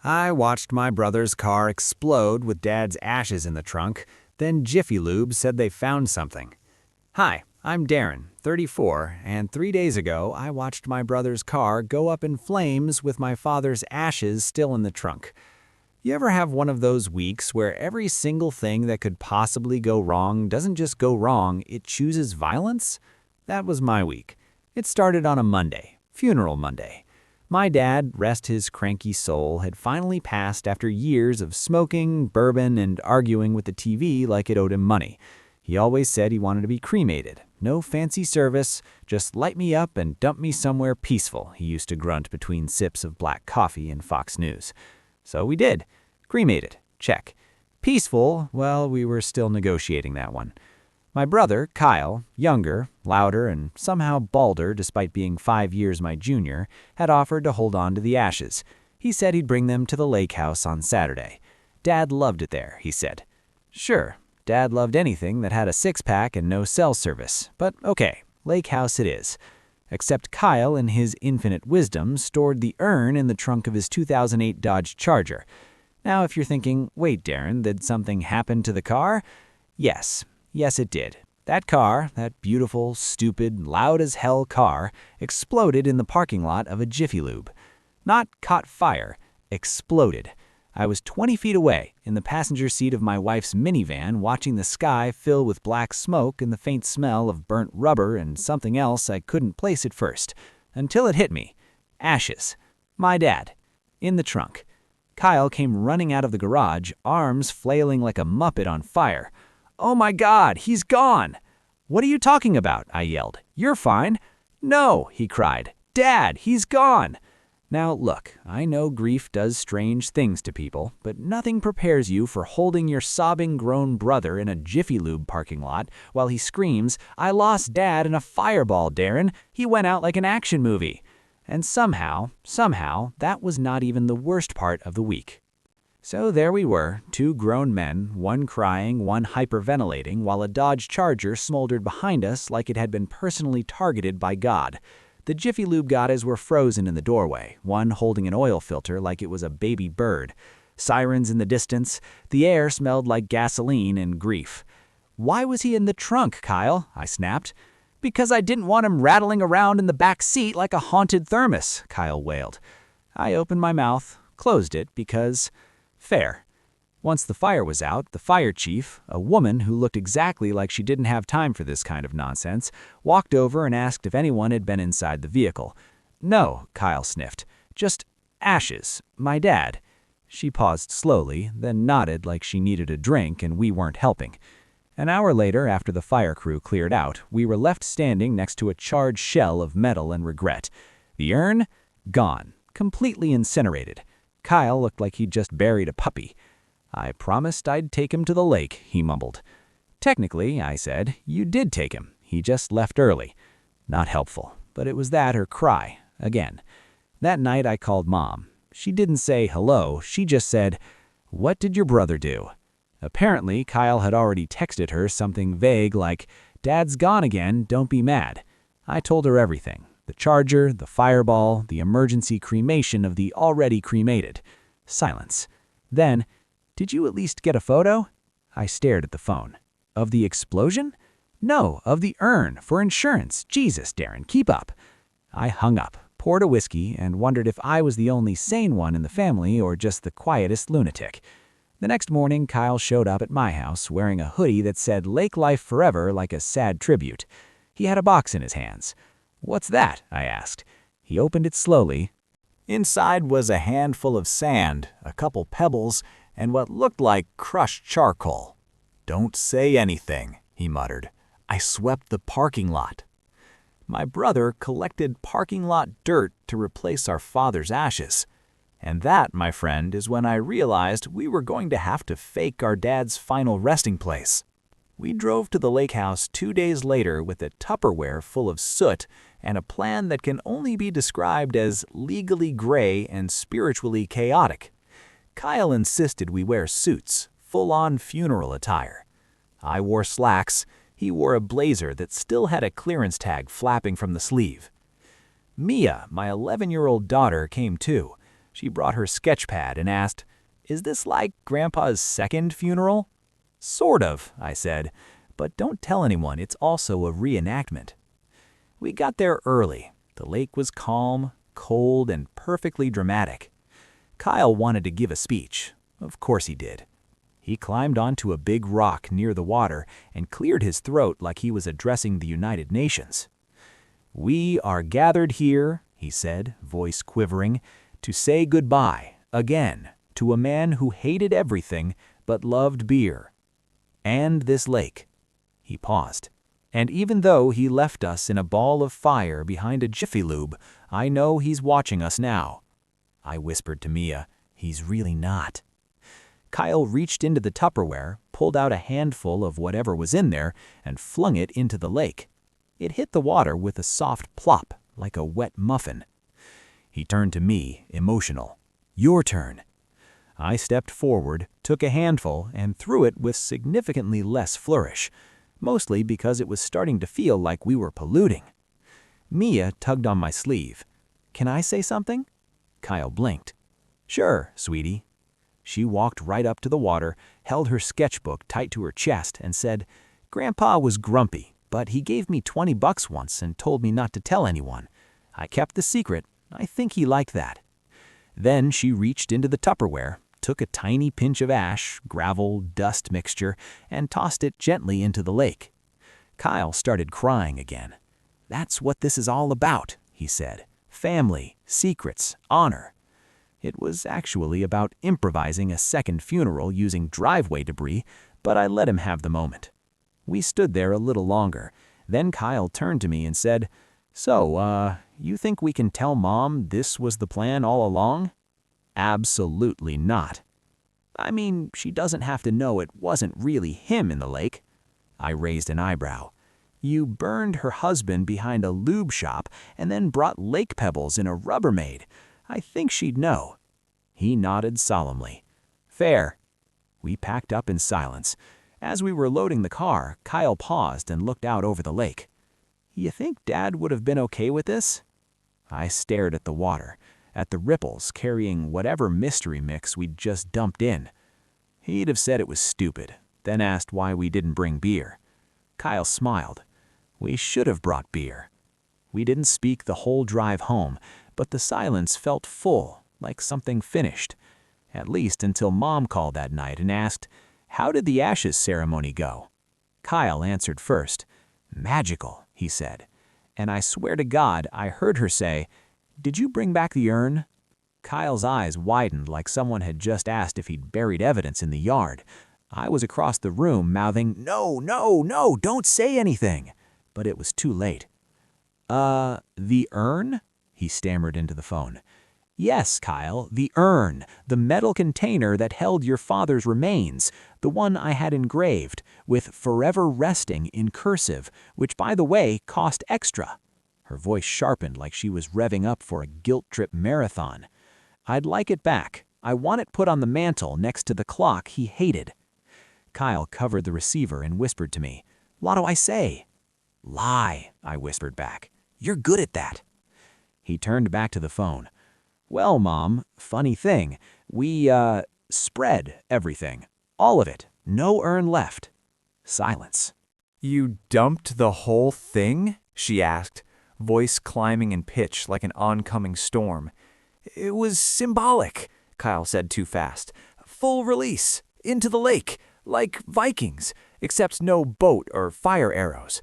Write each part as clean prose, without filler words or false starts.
I watched my brother's car explode with Dad's ashes in the trunk, then Jiffy Lube said they found something. Hi, I'm Darren, 34, and 3 days ago I watched my brother's car go up in flames with my father's ashes still in the trunk. You ever have one of those weeks where every single thing that could possibly go wrong doesn't just go wrong, it chooses violence? That was my week. It started on a Monday, Funeral Monday. My dad, rest his cranky soul, had finally passed after years of smoking, bourbon, and arguing with the TV like it owed him money. He always said he wanted to be cremated. No fancy service, just light me up and dump me somewhere peaceful, he used to grunt between sips of black coffee and Fox News. So we did. Cremated. Check. Peaceful, well, we were still negotiating that one. My brother, Kyle, younger, louder, and somehow balder despite being 5 years my junior, had offered to hold on to the ashes. He said he'd bring them to the lake house on Saturday. Dad loved it there, he said. Sure, Dad loved anything that had a six-pack and no cell service, but okay, lake house it is. Except Kyle, in his infinite wisdom, stored the urn in the trunk of his 2008 Dodge Charger. Now if you're thinking, wait Darren, did something happen to the car? Yes, it did. That car, that beautiful, stupid, loud-as-hell car, exploded in the parking lot of a Jiffy Lube. Not caught fire, exploded. I was 20 feet away, in the passenger seat of my wife's minivan, watching the sky fill with black smoke and the faint smell of burnt rubber and something else I couldn't place at first, until it hit me. Ashes. My dad. In the trunk. Kyle came running out of the garage, arms flailing like a muppet on fire. "Oh my God, he's gone!" "What are you talking about?" I yelled. "You're fine." "No," he cried. "Dad, he's gone!" Now look, I know grief does strange things to people, but nothing prepares you for holding your sobbing grown brother in a Jiffy Lube parking lot while he screams, "I lost Dad in a fireball, Darren. He went out like an action movie." And somehow, that was not even the worst part of the week. So there we were, two grown men, one crying, one hyperventilating, while a Dodge Charger smoldered behind us like it had been personally targeted by God. The Jiffy Lube guys were frozen in the doorway, one holding an oil filter like it was a baby bird. Sirens in the distance, the air smelled like gasoline and grief. "Why was he in the trunk, Kyle?" I snapped. "Because I didn't want him rattling around in the back seat like a haunted thermos," Kyle wailed. I opened my mouth, closed it, because... fair. Once the fire was out, the fire chief, a woman who looked exactly like she didn't have time for this kind of nonsense, walked over and asked if anyone had been inside the vehicle. "No," Kyle sniffed. "Just ashes. My dad." She paused slowly, then nodded like she needed a drink and we weren't helping. An hour later, after the fire crew cleared out, we were left standing next to a charred shell of metal and regret. The urn? Gone. Completely incinerated. Kyle looked like he'd just buried a puppy. "I promised I'd take him to the lake," he mumbled. "Technically," I said, "you did take him. He just left early." Not helpful, but it was that or cry, again. That night I called Mom. She didn't say hello, she just said, "What did your brother do?" Apparently, Kyle had already texted her something vague like, "Dad's gone again, don't be mad." I told her everything. The Charger, the fireball, the emergency cremation of the already cremated. Silence. Then, "Did you at least get a photo?" I stared at the phone. "Of the explosion?" "No, of the urn, for insurance. Jesus, Darren, keep up." I hung up, poured a whiskey, and wondered if I was the only sane one in the family or just the quietest lunatic. The next morning, Kyle showed up at my house wearing a hoodie that said "Lake Life Forever" like a sad tribute. He had a box in his hands. "What's that?" I asked. He opened it slowly. Inside was a handful of sand, a couple pebbles, and what looked like crushed charcoal. "Don't say anything," he muttered. "I swept the parking lot." My brother collected parking lot dirt to replace our father's ashes. And that, my friend, is when I realized we were going to have to fake our dad's final resting place. We drove to the lake house 2 days later with a Tupperware full of soot and a plan that can only be described as legally gray and spiritually chaotic. Kyle insisted we wear suits, full-on funeral attire. I wore slacks. He wore a blazer that still had a clearance tag flapping from the sleeve. Mia, my 11-year-old daughter, came too. She brought her sketch pad and asked, "Is this like Grandpa's second funeral?" "Sort of," I said, "but don't tell anyone, it's also a reenactment." We got there early. The lake was calm, cold, and perfectly dramatic. Kyle wanted to give a speech. Of course he did. He climbed onto a big rock near the water and cleared his throat like he was addressing the United Nations. "We are gathered here," he said, voice quivering, "to say goodbye, again, to a man who hated everything but loved beer. And this lake." He paused. "And even though he left us in a ball of fire behind a Jiffy Lube, I know he's watching us now." I whispered to Mia, "He's really not." Kyle reached into the Tupperware, pulled out a handful of whatever was in there, and flung it into the lake. It hit the water with a soft plop, like a wet muffin. He turned to me, emotional. "Your turn." I stepped forward, took a handful, and threw it with significantly less flourish, mostly because it was starting to feel like we were polluting. Mia tugged on my sleeve. "Can I say something?" Kyle blinked. "Sure, sweetie." She walked right up to the water, held her sketchbook tight to her chest, and said, "Grandpa was grumpy, but he gave me $20 once and told me not to tell anyone. I kept the secret. I think he liked that." Then she reached into the Tupperware, took a tiny pinch of ash, gravel, dust mixture, and tossed it gently into the lake. Kyle started crying again. "That's what this is all about," he said. "Family, secrets, honor." It was actually about improvising a second funeral using driveway debris, but I let him have the moment. We stood there a little longer. Then Kyle turned to me and said, "So, you think we can tell Mom this was the plan all along?" "Absolutely not." "I mean, she doesn't have to know it wasn't really him in the lake." I raised an eyebrow. "You burned her husband behind a lube shop and then brought lake pebbles in a Rubbermaid. I think she'd know." He nodded solemnly. "Fair." We packed up in silence. As we were loading the car, Kyle paused and looked out over the lake. "You think Dad would have been okay with this?" I stared at the water, at the ripples carrying whatever mystery mix we'd just dumped in. He'd have said it was stupid, then asked why we didn't bring beer. Kyle smiled. We should have brought beer. We didn't speak the whole drive home, but the silence felt full, like something finished. At least until Mom called that night and asked, "How did the ashes ceremony go?" Kyle answered first. "Magical," he said. And I swear to God, I heard her say, "Did you bring back the urn?" Kyle's eyes widened like someone had just asked if he'd buried evidence in the yard. I was across the room mouthing, "No, no, no, don't say anything." But it was too late. The urn?" he stammered into the phone. "Yes, Kyle, the urn, the metal container that held your father's remains, the one I had engraved, with 'Forever Resting' in cursive, which, by the way, cost extra." Her voice sharpened like she was revving up for a guilt trip marathon. "I'd like it back. I want it put on the mantle next to the clock he hated." Kyle covered the receiver and whispered to me, "What do I say?" "Lie," I whispered back. "You're good at that." He turned back to the phone. "Well, Mom, funny thing. We, spread everything. All of it. No urn left." Silence. "You dumped the whole thing?" she asked, voice climbing in pitch like an oncoming storm. "It was symbolic," Kyle said too fast. "Full release. Into the lake. Like Vikings, except no boat or fire arrows."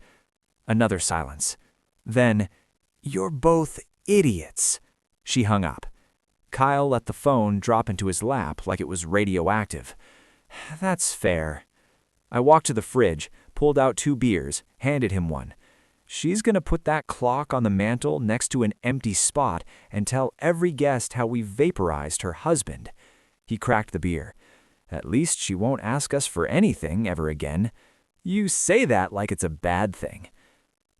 Another silence. Then, "You're both idiots." She hung up. Kyle let the phone drop into his lap like it was radioactive. "That's fair." I walked to the fridge, pulled out 2 beers, handed him one. "She's gonna put that clock on the mantle next to an empty spot and tell every guest how we vaporized her husband." He cracked the beer. "At least she won't ask us for anything ever again." "You say that like it's a bad thing."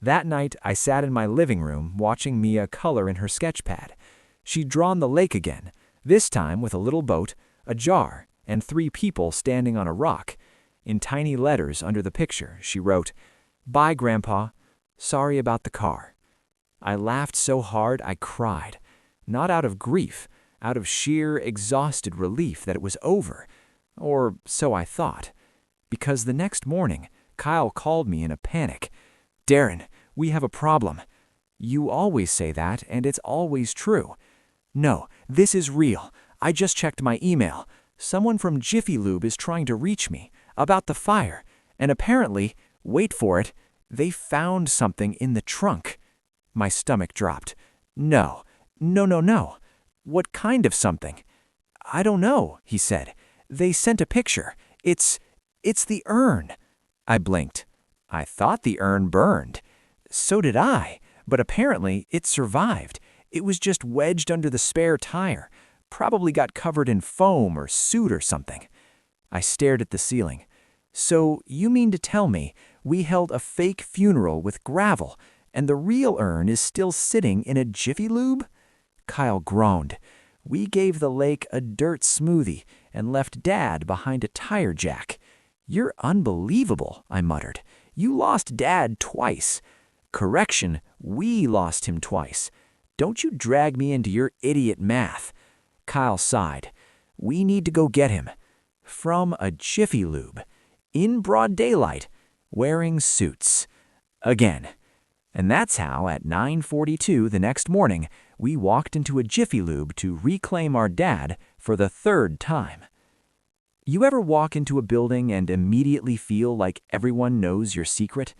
That night, I sat in my living room watching Mia color in her sketch pad. She'd drawn the lake again, this time with a little boat, a jar, and 3 people standing on a rock. In tiny letters under the picture, she wrote, "Bye, Grandpa. Sorry about the car." I laughed so hard I cried. Not out of grief, out of sheer exhausted relief that it was over. Or so I thought. Because the next morning, Kyle called me in a panic. "Darren, we have a problem." "You always say that, and it's always true." "No, this is real. I just checked my email. Someone from Jiffy Lube is trying to reach me about the fire, and apparently, wait for it, they found something in the trunk." My stomach dropped. No. What kind of something?" "I don't know," he said. "They sent a picture. It's the urn." I blinked. I thought the urn burned. So did I, but apparently it survived. It was just wedged under the spare tire. Probably got covered in foam or soot or something. I stared at the ceiling. "So you mean to tell me we held a fake funeral with gravel, and the real urn is still sitting in a Jiffy Lube?" Kyle groaned. "We gave the lake a dirt smoothie and left Dad behind a tire jack." "You're unbelievable," I muttered. "You lost Dad twice." "Correction, we lost him twice. Don't you drag me into your idiot math." Kyle sighed. "We need to go get him." From a Jiffy Lube. In broad daylight. Wearing suits. Again. And that's how, at 9:42 the next morning, we walked into a Jiffy Lube to reclaim our dad for the third time. You ever walk into a building and immediately feel like everyone knows your secret?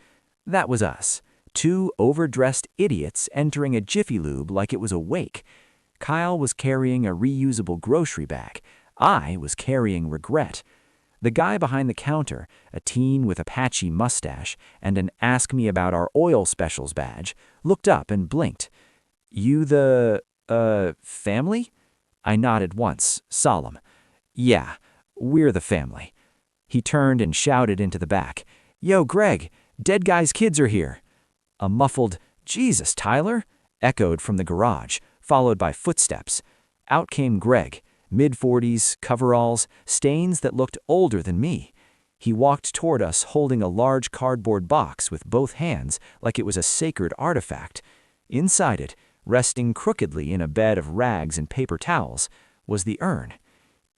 That was us. Two overdressed idiots entering a Jiffy Lube like it was a wake. Kyle was carrying a reusable grocery bag. I was carrying regret. The guy behind the counter, a teen with a patchy mustache and an Ask Me About Our Oil Specials badge, looked up and blinked. "You the, family?" I nodded once, solemn. "Yeah, we're the family." He turned and shouted into the back. "Yo, Greg, dead guy's kids are here." A muffled, "Jesus, Tyler," echoed from the garage, followed by footsteps. Out came Greg, mid-40s, coveralls, stains that looked older than me. He walked toward us holding a large cardboard box with both hands like it was a sacred artifact. Inside it, resting crookedly in a bed of rags and paper towels, was the urn.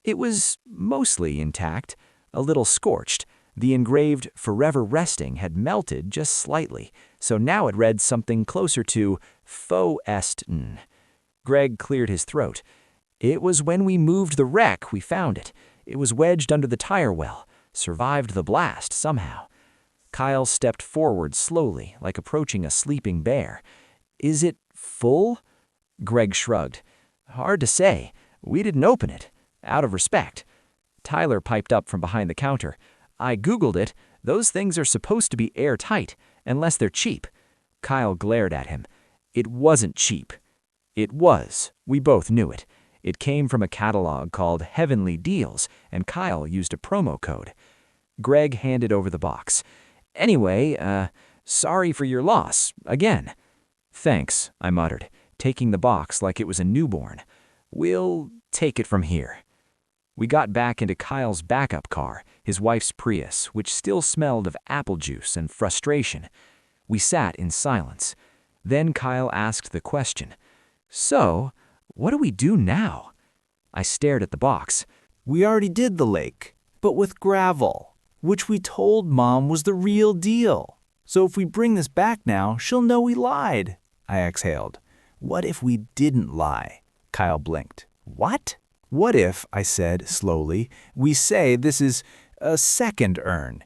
It was mostly intact, a little scorched. The engraved "Forever Resting" had melted just slightly, so now it read something closer to "Faux Est-n." Greg cleared his throat. "It was when we moved the wreck we found it. It was wedged under the tire well. Survived the blast somehow." Kyle stepped forward slowly, like approaching a sleeping bear. "Is it full?" Greg shrugged. "Hard to say. We didn't open it. Out of respect." Tyler piped up from behind the counter. "I Googled it. Those things are supposed to be airtight, unless they're cheap." Kyle glared at him. "It wasn't cheap." It was. We both knew it. It came from a catalog called Heavenly Deals, and Kyle used a promo code. Greg handed over the box. "Anyway, sorry for your loss, again." "Thanks," I muttered, taking the box like it was a newborn. "We'll take it from here." We got back into Kyle's backup car, his wife's Prius, which still smelled of apple juice and frustration. We sat in silence. Then Kyle asked the question, "So, what do we do now?" I stared at the box. We already did the lake, but with gravel, which we told Mom was the real deal. So if we bring this back now, she'll know we lied. I exhaled. What if we didn't lie? Kyle blinked. What? What if, I said slowly, we say this is a second urn,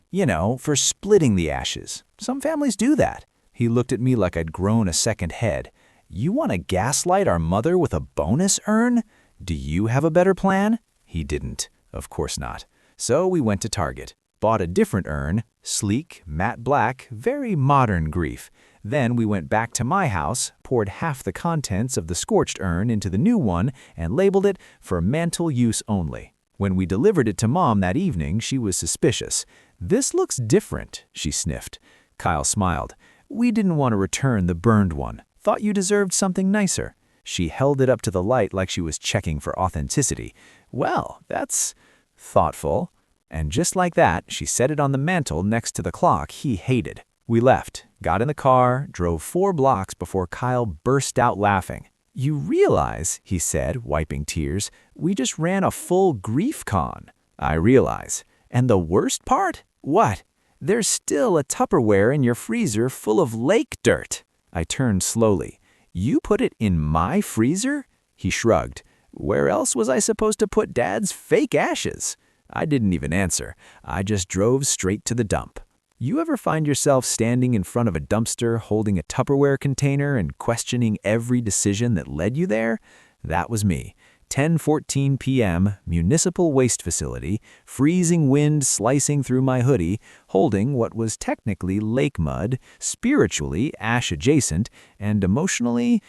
for splitting the ashes. Some families do that. He looked at me like I'd grown a second head. You want to gaslight our mother with a bonus urn? Do you have a better plan? He didn't. Of course not. So we went to Target, bought a different urn, sleek, matte black, very modern grief. Then we went back to my house, poured half the contents of the scorched urn into the new one, and labeled it for mantle use only. When we delivered it to Mom that evening, she was suspicious. "This looks different," she sniffed. Kyle smiled. "We didn't want to return the burned one. Thought you deserved something nicer." She held it up to the light like she was checking for authenticity. "Well, that's thoughtful." And just like that, she set it on the mantle next to the clock he hated. We left, got in the car, drove 4 blocks before Kyle burst out laughing. "You realize," he said, wiping tears, "we just ran a full grief con." "I realize. And the worst part? What? There's still a Tupperware in your freezer full of lake dirt." I turned slowly. "You put it in my freezer?" He shrugged. "Where else was I supposed to put Dad's fake ashes?" I didn't even answer. I just drove straight to the dump. You ever find yourself standing in front of a dumpster holding a Tupperware container and questioning every decision that led you there? That was me. 10:14 p.m., municipal waste facility, freezing wind slicing through my hoodie, holding what was technically lake mud, spiritually ash-adjacent, and emotionally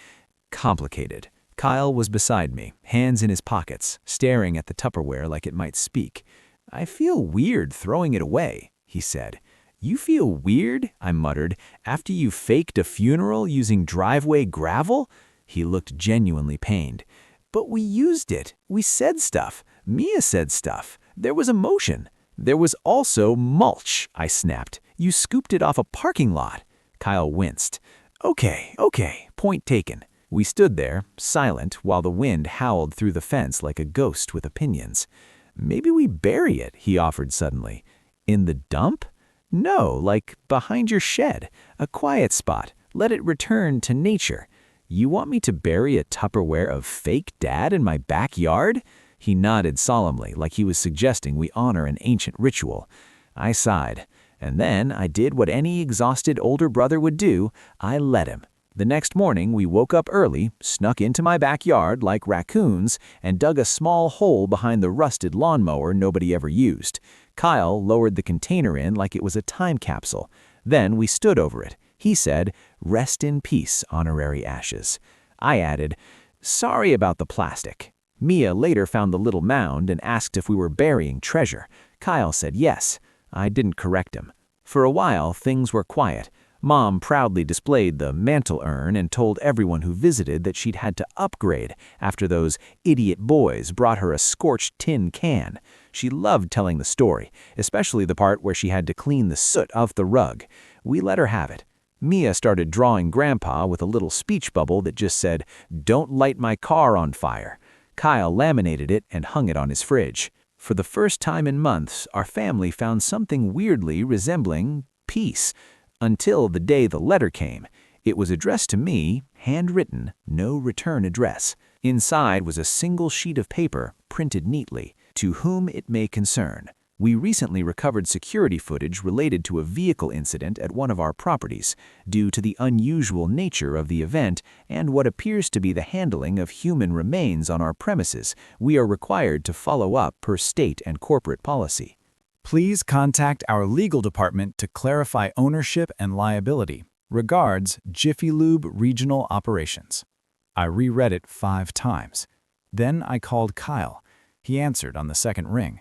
complicated. Kyle was beside me, hands in his pockets, staring at the Tupperware like it might speak. "I feel weird throwing it away," he said. "You feel weird?" I muttered. "After you faked a funeral using driveway gravel?" He looked genuinely pained. "But we used it. We said stuff. Mia said stuff. There was emotion." "There was also mulch," I snapped. "You scooped it off a parking lot." Kyle winced. Okay, point taken." We stood there, silent, while the wind howled through the fence like a ghost with opinions. "Maybe we bury it," he offered suddenly. "In the dump?" "No, like behind your shed. A quiet spot. Let it return to nature." "You want me to bury a Tupperware of fake Dad in my backyard?" He nodded solemnly, like he was suggesting we honor an ancient ritual. I sighed. And then I did what any exhausted older brother would do. I let him. The next morning, we woke up early, snuck into my backyard like raccoons, and dug a small hole behind the rusted lawnmower nobody ever used. Kyle lowered the container in like it was a time capsule. Then we stood over it. He said, "Rest in peace, honorary ashes." I added, "Sorry about the plastic." Mia later found the little mound and asked if we were burying treasure. Kyle said yes. I didn't correct him. For a while, things were quiet. Mom proudly displayed the mantle urn and told everyone who visited that she'd had to upgrade after those idiot boys brought her a scorched tin can. She loved telling the story, especially the part where she had to clean the soot off the rug. We let her have it. Mia started drawing Grandpa with a little speech bubble that just said, "Don't light my car on fire." Kyle laminated it and hung it on his fridge. For the first time in months, our family found something weirdly resembling peace. Until the day the letter came. It was addressed to me, handwritten, no return address. Inside was a single sheet of paper, printed neatly, "To whom it may concern. We recently recovered security footage related to a vehicle incident at one of our properties. Due to the unusual nature of the event and what appears to be the handling of human remains on our premises, we are required to follow up per state and corporate policy. Please contact our legal department to clarify ownership and liability. Regards, Jiffy Lube Regional Operations." I reread it 5 times. Then I called Kyle. He answered on the second ring.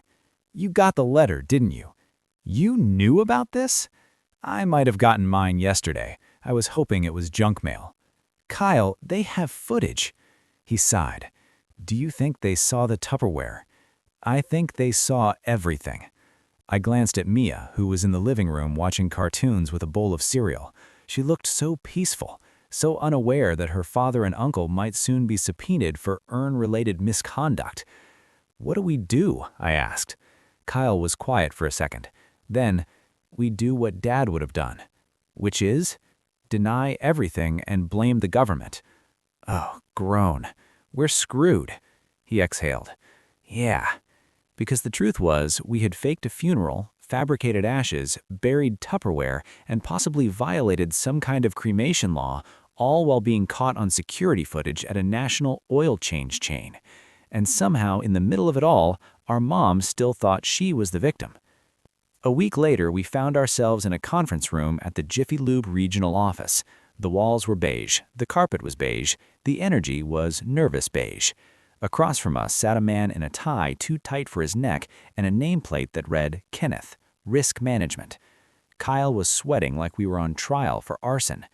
"You got the letter, didn't you?" "You knew about this?" "I might have gotten mine yesterday. I was hoping it was junk mail." "Kyle, they have footage." He sighed. "Do you think they saw the Tupperware?" "I think they saw everything." I glanced at Mia, who was in the living room watching cartoons with a bowl of cereal. She looked so peaceful, so unaware that her father and uncle might soon be subpoenaed for urn-related misconduct. "What do we do?" I asked. Kyle was quiet for a second. Then, "We do what Dad would have done." "Which is?" "Deny everything and blame the government." Oh, groan. "We're screwed." He exhaled. "Yeah." Because the truth was, we had faked a funeral, fabricated ashes, buried Tupperware, and possibly violated some kind of cremation law, all while being caught on security footage at a national oil change chain. And somehow, in the middle of it all, our mom still thought she was the victim. A week later, we found ourselves in a conference room at the Jiffy Lube regional office. The walls were beige, the carpet was beige, the energy was nervous beige. Across from us sat a man in a tie too tight for his neck and a nameplate that read, "Kenneth, Risk Management." Kyle was sweating like we were on trial for arson.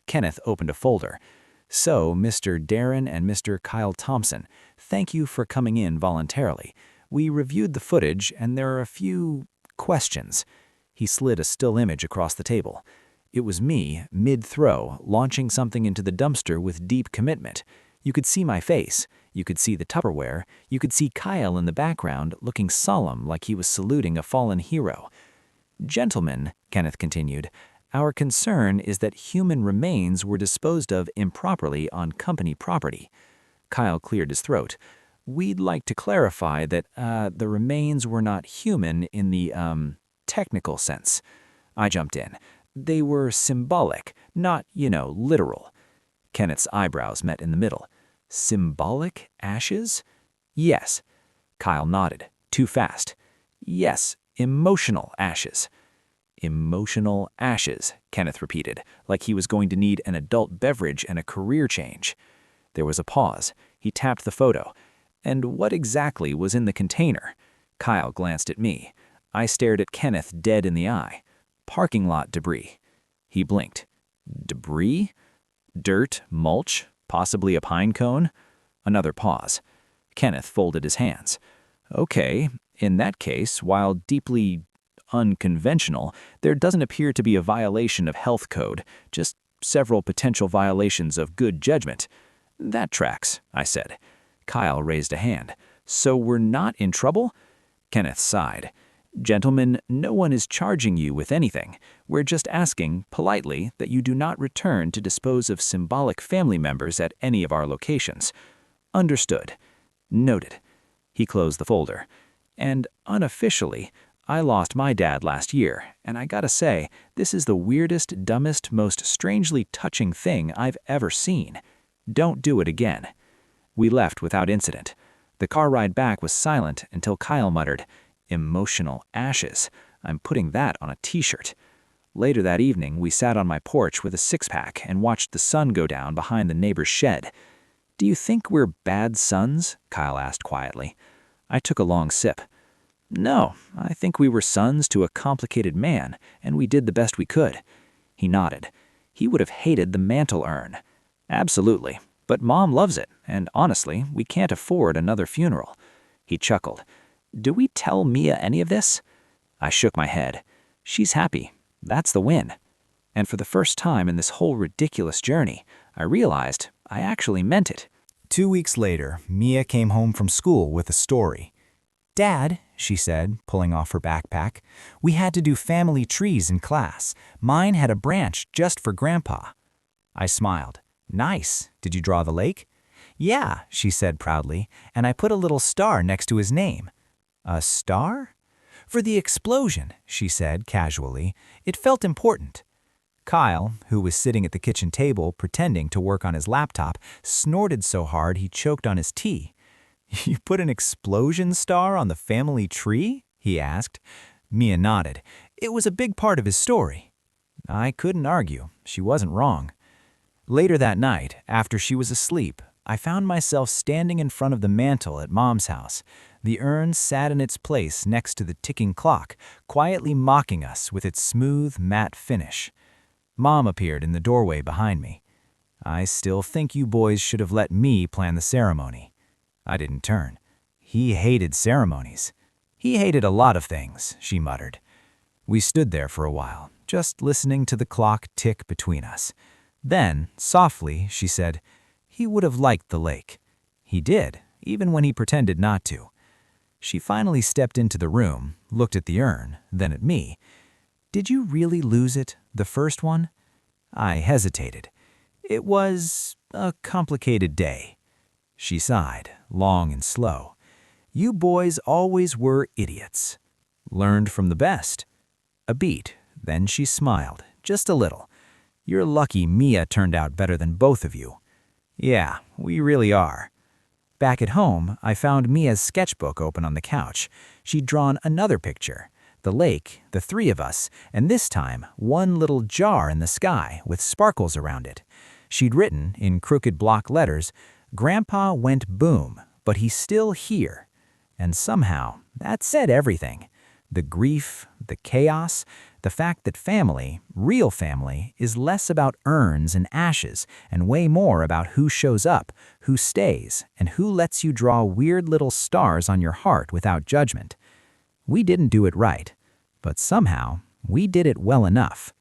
Kenneth opened a folder. "So, Mr. Darren and Mr. Kyle Thompson, thank you for coming in voluntarily. We reviewed the footage and there are a few questions." He slid a still image across the table. It was me, mid-throw, launching something into the dumpster with deep commitment. You could see my face. You could see the Tupperware. You could see Kyle in the background looking solemn like he was saluting a fallen hero. Gentlemen, Kenneth continued, our concern is that human remains were disposed of improperly on company property. Kyle cleared his throat. We'd like to clarify that the remains were not human in the, technical sense. I jumped in. They were symbolic, not, literal. Kenneth's eyebrows met in the middle. Symbolic ashes? Yes. Kyle nodded. Too fast. Yes, emotional ashes. Emotional ashes, Kenneth repeated, like he was going to need an adult beverage and a career change. There was a pause. He tapped the photo. And what exactly was in the container? Kyle glanced at me. I stared at Kenneth dead in the eye. Parking lot debris. He blinked. Debris? Dirt, mulch, possibly a pine cone? Another pause. Kenneth folded his hands. Okay, in that case, while deeply unconventional, there doesn't appear to be a violation of health code, just several potential violations of good judgment. That tracks, I said. Kyle raised a hand. So we're not in trouble? Kenneth sighed. Gentlemen, no one is charging you with anything. We're just asking, politely, that you do not return to dispose of symbolic family members at any of our locations. Understood. Noted. He closed the folder. And unofficially, I lost my dad last year, and I gotta say, this is the weirdest, dumbest, most strangely touching thing I've ever seen. Don't do it again. We left without incident. The car ride back was silent until Kyle muttered, Emotional ashes. I'm putting that on a t-shirt. Later that evening, we sat on my porch with a six-pack and watched the sun go down behind the neighbor's shed. Do you think we're bad sons? Kyle asked quietly. I took a long sip. No, I think we were sons to a complicated man, and we did the best we could. He nodded. He would have hated the mantle urn. Absolutely, but Mom loves it, and honestly, we can't afford another funeral. He chuckled. Do we tell Mia any of this? I shook my head. She's happy. That's the win. And for the first time in this whole ridiculous journey, I realized I actually meant it. 2 weeks later, Mia came home from school with a story. Dad, she said, pulling off her backpack, we had to do family trees in class. Mine had a branch just for Grandpa. I smiled. Nice. Did you draw the lake? Yeah, she said proudly, and I put a little star next to his name. A star? For the explosion, she said casually. It felt important. Kyle, who was sitting at the kitchen table pretending to work on his laptop, snorted so hard he choked on his tea. You put an explosion star on the family tree? He asked. Mia nodded. It was a big part of his story. I couldn't argue. She wasn't wrong. Later that night, after she was asleep, I found myself standing in front of the mantel at Mom's house. The urn sat in its place next to the ticking clock, quietly mocking us with its smooth, matte finish. Mom appeared in the doorway behind me. I still think you boys should have let me plan the ceremony. I didn't turn. He hated ceremonies. He hated a lot of things, she muttered. We stood there for a while, just listening to the clock tick between us. Then, softly, she said, he would have liked the lake. He did, even when he pretended not to. She finally stepped into the room, looked at the urn, then at me. Did you really lose it, the first one? I hesitated. It was a complicated day. She sighed, long and slow. You boys always were idiots. Learned from the best. A beat, then she smiled, just a little. You're lucky Mia turned out better than both of you. Yeah, we really are. Back at home, I found Mia's sketchbook open on the couch. She'd drawn another picture. The lake, the three of us, and this time, one little jar in the sky with sparkles around it. She'd written, in crooked block letters, Grandpa went boom, but he's still here. And somehow, that said everything. The grief, the chaos, the fact that family, real family, is less about urns and ashes and way more about who shows up, who stays, and who lets you draw weird little stars on your heart without judgment. We didn't do it right, but somehow we did it well enough.